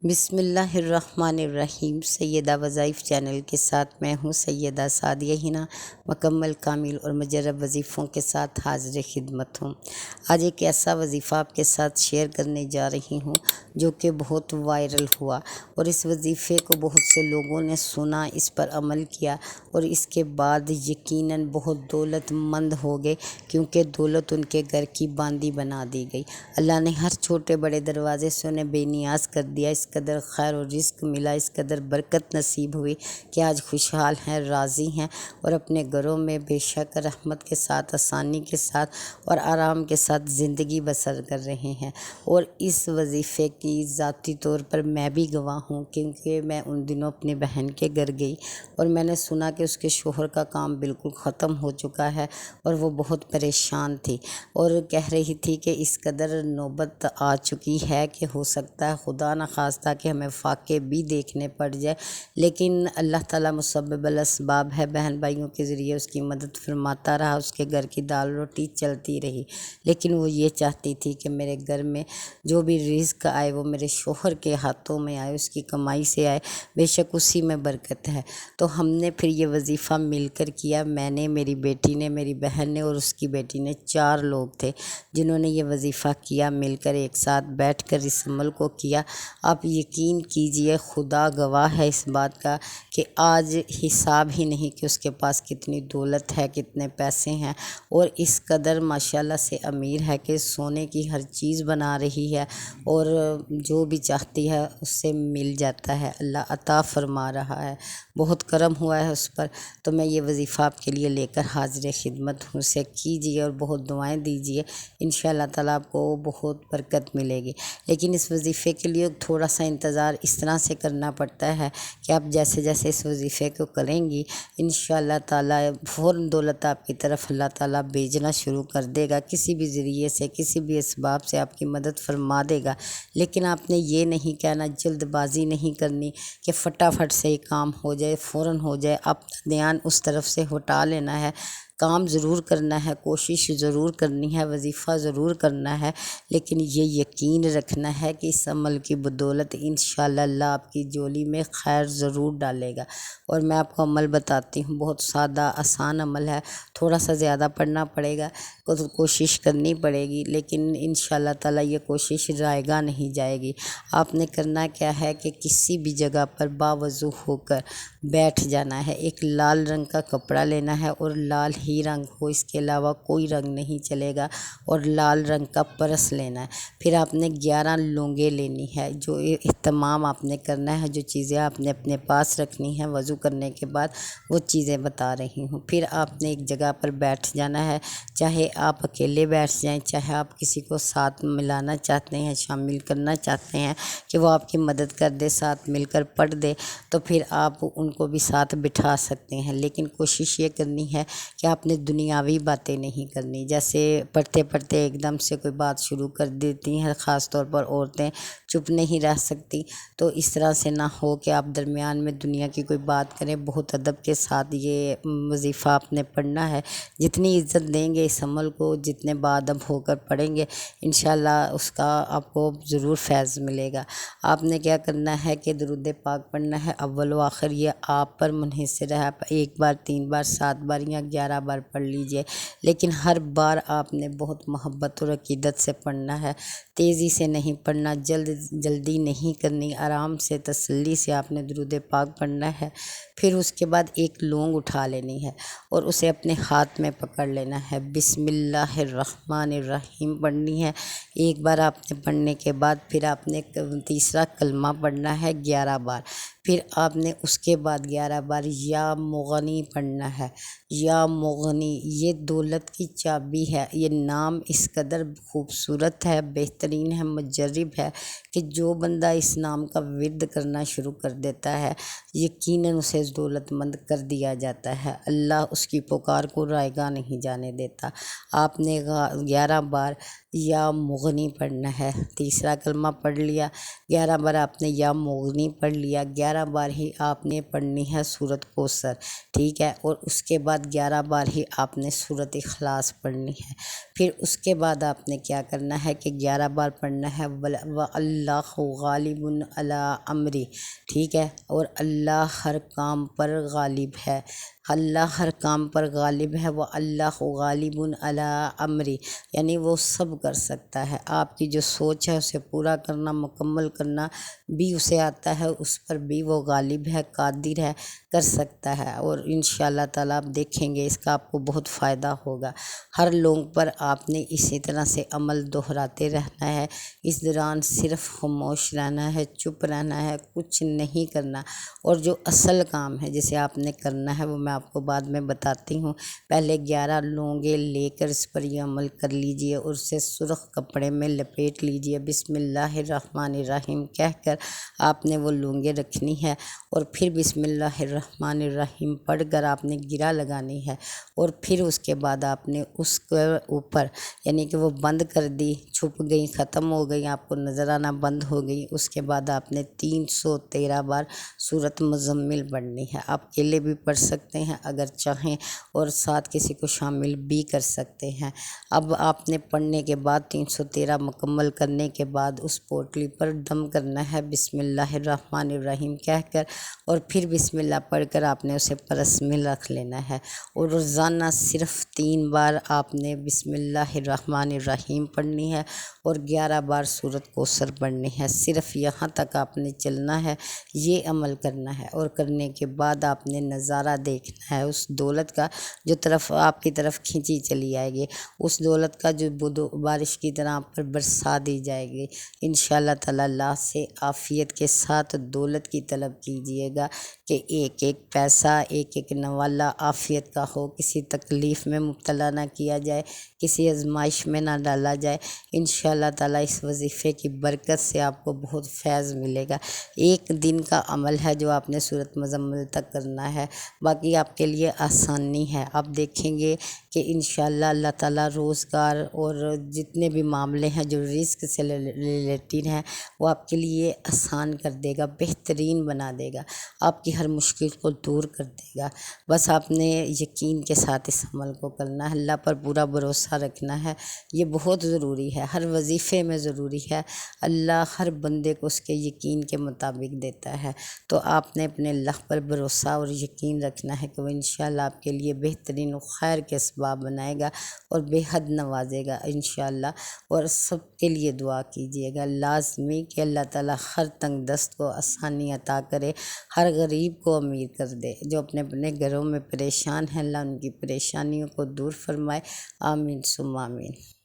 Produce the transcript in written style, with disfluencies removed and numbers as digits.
بسم اللہ الرحمن الرحیم۔ سیدہ وظائف چینل کے ساتھ میں ہوں سیدہ سعدیہ ہنا، مکمل کامل اور مجرب وظیفوں کے ساتھ حاضر خدمت ہوں۔ آج ایک ایسا وظیفہ آپ کے ساتھ شیئر کرنے جا رہی ہوں جو کہ بہت وائرل ہوا، اور اس وظیفے کو بہت سے لوگوں نے سنا، اس پر عمل کیا، اور اس کے بعد یقیناً بہت دولت مند ہو گئے، کیونکہ دولت ان کے گھر کی باندھی بنا دی گئی۔ اللہ نے ہر چھوٹے بڑے دروازے سے انہیں بے نیاز کر دیا، اس قدر خیر و رزق ملا، اس قدر برکت نصیب ہوئی کہ آج خوشحال ہیں، راضی ہیں، اور اپنے گھروں میں بے شک رحمت کے ساتھ، آسانی کے ساتھ اور آرام کے ساتھ زندگی بسر کر رہے ہیں۔ اور اس وظیفے کی ذاتی طور پر میں بھی گواہ ہوں، کیونکہ میں ان دنوں اپنی بہن کے گھر گئی اور میں نے سنا کہ اس کے شوہر کا کام بالکل ختم ہو چکا ہے، اور وہ بہت پریشان تھی اور کہہ رہی تھی کہ اس قدر نوبت آ چکی ہے کہ ہو سکتا ہے خدا نخواستہ کہ ہمیں فاقے بھی دیکھنے پڑ جائے، لیکن اللہ تعالیٰ مسبب الاسباب ہے، بہن بھائیوں کے ذریعے اس کی مدد فرماتا رہا، اس کے گھر کی دال روٹی چلتی رہی، لیکن وہ یہ چاہتی تھی کہ میرے گھر میں جو بھی رزق آئے وہ میرے شوہر کے ہاتھوں میں آئے، اس کی کمائی سے آئے، بے شک اسی میں برکت ہے۔ تو ہم نے پھر یہ وظیفہ مل کر کیا، میں نے، میری بیٹی نے، میری بہن نے اور اس کی بیٹی نے، 4 لوگ تھے جنہوں نے یہ وظیفہ کیا، مل کر ایک ساتھ بیٹھ کر اس عمل کو کیا۔ آپ یقین کیجئے، خدا گواہ ہے اس بات کا کہ آج حساب ہی نہیں کہ اس کے پاس کتنی دولت ہے، کتنے پیسے ہیں، اور اس قدر ماشاءاللہ سے امیر ہے کہ سونے کی ہر چیز بنا رہی ہے، اور جو بھی چاہتی ہے اس سے مل جاتا ہے، اللہ عطا فرما رہا ہے، بہت کرم ہوا ہے اس پر۔ تو میں یہ وظیفہ آپ کے لیے لے کر حاضر خدمت ہوں، اسے کیجئے اور بہت دعائیں دیجئے، انشاءاللہ تعالیٰ آپ کو بہت برکت ملے گی۔ لیکن اس وظیفے کے لیے تھوڑا سا انتظار اس طرح سے کرنا پڑتا ہے کہ آپ جیسے جیسے اس وظیفے کو کریں گی، انشاءاللہ تعالیٰ فوراً دولت آپ کی طرف اللہ تعالیٰ بھیجنا شروع کر دے گا، کسی بھی ذریعے سے، کسی بھی اسباب سے آپ کی مدد فرما دے گا۔ لیکن آپ نے یہ نہیں کہنا، جلد بازی نہیں کرنی کہ فٹافٹ سے یہ کام ہو جائے، فوراً ہو جائے، اپنا دھیان اس طرف سے ہٹا لینا ہے۔ کام ضرور کرنا ہے، کوشش ضرور کرنی ہے، وظیفہ ضرور کرنا ہے، لیکن یہ یقین رکھنا ہے کہ اس عمل کی بدولت انشاءاللہ اللہ آپ کی جولی میں خیر ضرور ڈالے گا۔ اور میں آپ کو عمل بتاتی ہوں، بہت سادہ آسان عمل ہے، تھوڑا سا زیادہ پڑھنا پڑے گا، کوشش کرنی پڑے گی، لیکن انشاءاللہ تعالیٰ یہ کوشش رائے گاہ نہیں جائے گی۔ آپ نے کرنا کیا ہے کہ کسی بھی جگہ پر باوضو ہو کر بیٹھ جانا ہے، ایک لال رنگ کا کپڑا لینا ہے، اور لال ہی رنگ ہو، اس کے علاوہ کوئی رنگ نہیں چلے گا، اور لال رنگ کا پرس لینا ہے۔ پھر آپ نے 11 لونگیں لینی ہے، جو اہتمام آپ نے کرنا ہے، جو چیزیں آپ نے اپنے پاس رکھنی ہیں وضو کرنے کے بعد، وہ چیزیں بتا رہی ہوں۔ پھر آپ نے ایک جگہ پر بیٹھ جانا ہے، چاہے آپ اکیلے بیٹھ جائیں، چاہے آپ کسی کو ساتھ ملانا چاہتے ہیں، شامل کرنا چاہتے ہیں کہ وہ آپ کی مدد کر دے، ساتھ مل کر پڑھ دے، تو پھر آپ ان کو بھی ساتھ بٹھا سکتے ہیں، لیکن کوشش یہ کرنی ہے کہ آپ نے دنیاوی باتیں نہیں کرنی، جیسے پڑھتے پڑھتے ایک دم سے کوئی بات شروع کر دیتی ہیں، خاص طور پر عورتیں چپ نہیں رہ سکتی، تو اس طرح سے نہ ہو کہ آپ درمیان میں دنیا کی کوئی بات کریں۔ بہت ادب کے ساتھ یہ وظیفہ آپ نے پڑھنا ہے، جتنی عزت دیں گے اس عمل کو، جتنے باادب ہو کر پڑھیں گے، انشاءاللہ اس کا آپ کو ضرور فیض ملے گا۔ آپ نے کیا کرنا ہے کہ درود پاک پڑھنا ہے، اول و آخر یہ آپ پر منحصر ہے، آپ 1 بار، 3 بار، 7 بار یا 11 بار پڑھ لیجئے، لیکن ہر بار آپ نے بہت محبت اور عقیدت سے پڑھنا ہے، تیزی سے نہیں پڑھنا، جلدی نہیں کرنی، آرام سے، تسلی سے آپ نے درود پاک پڑھنا ہے۔ پھر اس کے بعد ایک لونگ اٹھا لینی ہے اور اسے اپنے ہاتھ میں پکڑ لینا ہے، بسم اللہ الرحمن الرحیم پڑھنی ہے۔ ایک بار آپ نے پڑھنے کے بعد پھر آپ نے تیسرا کلمہ پڑھنا ہے 11 بار، پھر آپ نے اس کے بعد 11 بار یا مغنی پڑھنا ہے۔ یا مغنی یہ دولت کی چابی ہے، یہ نام اس قدر خوبصورت ہے، بہترین ہے، مجرب ہے کہ جو بندہ اس نام کا ورد کرنا شروع کر دیتا ہے، یقیناً اسے دولت مند کر دیا جاتا ہے، اللہ اس کی پکار کو رائے گاہ نہیں جانے دیتا۔ آپ نے 11 بار یا مغنی پڑھنا ہے۔ تیسرا کلمہ پڑھ لیا، 11 بار آپ نے یا مغنی پڑھ لیا، 11 بار ہی آپ نے پڑھنی ہے سورۃ کوثر، ٹھیک ہے، اور اس کے بعد 11 بار ہی آپ نے سورۃ اخلاص پڑھنی ہے۔ پھر اس کے بعد آپ نے کیا کرنا ہے کہ 11 بار پڑھنا ہے وَاللَّهُ غَالِبٌ عَلَىٰ أَمْرِهِ، ٹھیک ہے، اور اللہ ہر کام پر غالب ہے، اللہ ہر کام پر غالب ہے، وَاللَّهُ غَالِبٌ عَلَىٰ أَمْرِهِ، یعنی وہ سب کر سکتا ہے، آپ کی جو سوچ ہے اسے پورا کرنا، مکمل کرنا بھی اسے آتا ہے، اس پر بھی وہ غالب ہے، قادر ہے، کر سکتا ہے، اور انشاءاللہ تعالیٰ آپ دیکھیں گے اس کا آپ کو بہت فائدہ ہوگا۔ ہر لوگ پر آپ نے اسی طرح سے عمل دہراتے رہنا ہے، اس دوران صرف خاموش رہنا ہے، چپ رہنا ہے، کچھ نہیں کرنا، اور جو اصل کام ہے جسے آپ نے کرنا ہے وہ میں آپ کو بعد میں بتاتی ہوں۔ پہلے 11 لونگے لے کر اس پر یہ عمل کر لیجئے اور اسے سرخ کپڑے میں لپیٹ لیجئے، بسم اللہ الرحمن الرحیم کہہ کر آپ نے وہ لونگے رکھنی ہے، اور پھر بسم اللہ الرحمن الرحیم پڑھ کر آپ نے گرہ لگانی ہے، اور پھر اس کے بعد آپ نے اس کے اوپر یعنی کہ وہ بند کر دی، چھپ گئی، ختم ہو گئی، آپ کو نظر آنا بند ہو گئی، اس کے بعد آپ نے 313 بار سورۃ مزمل پڑھنی ہے۔ آپ اکیلے بھی پڑھ سکتے ہیں اگر چاہیں، اور ساتھ کسی کو شامل بھی کر سکتے ہیں۔ اب آپ نے پڑھنے کے بعد 313 مکمل کرنے کے بعد اس پوٹلی پر دم کرنا ہے بسم اللہ الرحمن الرحیم کہہ کر، اور پھر بسم اللہ پڑھ کر آپ نے اسے پرس میں رکھ لینا ہے، اور روزانہ صرف 3 بار آپ نے بسم اللہ الرحمن الرحیم پڑھنی ہے اور 11 بار سورۃ کوثر پڑھنی ہے۔ صرف یہاں تک آپ نے چلنا ہے، یہ عمل کرنا ہے، اور کرنے کے بعد آپ نے نظارہ دیکھنا ہے اس دولت کا جو طرف آپ کی طرف کھینچی چلی آئے گی، اس دولت کا جو بارش کی طرح آپ پر برسا دی جائے گی۔ انشاءاللہ تعالیٰ اللہ سے عافیت کے ساتھ دولت کی طلب کیجئے گا کہ ایک ایک پیسہ، ایک ایک نوالہ عافیت کا ہو، کسی تکلیف میں مبتلا نہ کیا جائے، کسی آزمائش میں نہ ڈالا جائے۔ انشاءاللہ تعالیٰ اس وظیفے کی برکت سے آپ کو بہت فیض ملے گا۔ ایک دن کا عمل ہے جو آپ نے سورۃ مزمل تک کرنا ہے، باقی آپ کے لیے آسانی ہے۔ آپ دیکھیں گے کہ انشاءاللہ اللہ تعالیٰ روزگار اور جتنے بھی معاملے ہیں جو رزق سے ریلیٹڈ ہیں وہ آپ کے لیے آسان کر دے گا، بہترین بنا دے گا، آپ کی ہر مشکل کو دور کر دے گا۔ بس آپ نے یقین کے ساتھ اس عمل کو کرنا ہے، اللہ پر پورا بھروسہ رکھنا ہے، یہ بہت ضروری ہے، ہر وظیفے میں ضروری ہے۔ اللہ ہر بندے کو اس کے یقین کے مطابق دیتا ہے، تو آپ نے اپنے اللہ پر بھروسہ اور یقین رکھنا ہے کہ وہ انشاءاللہ آپ کے لیے بہترین و خیر کے اسباب بنائے گا اور بے حد نوازے گا انشاءاللہ۔ اور سب کے لیے دعا کیجیے گا لازمی کہ اللہ تعالیٰ ہر تنگ دست کو آسانی عطا کرے، ہر غریب کو امیر کر دے، جو اپنے اپنے گھروں میں پریشان ہیں اللہ ان کی پریشانیوں کو دور فرمائے، آمین ثم آمین۔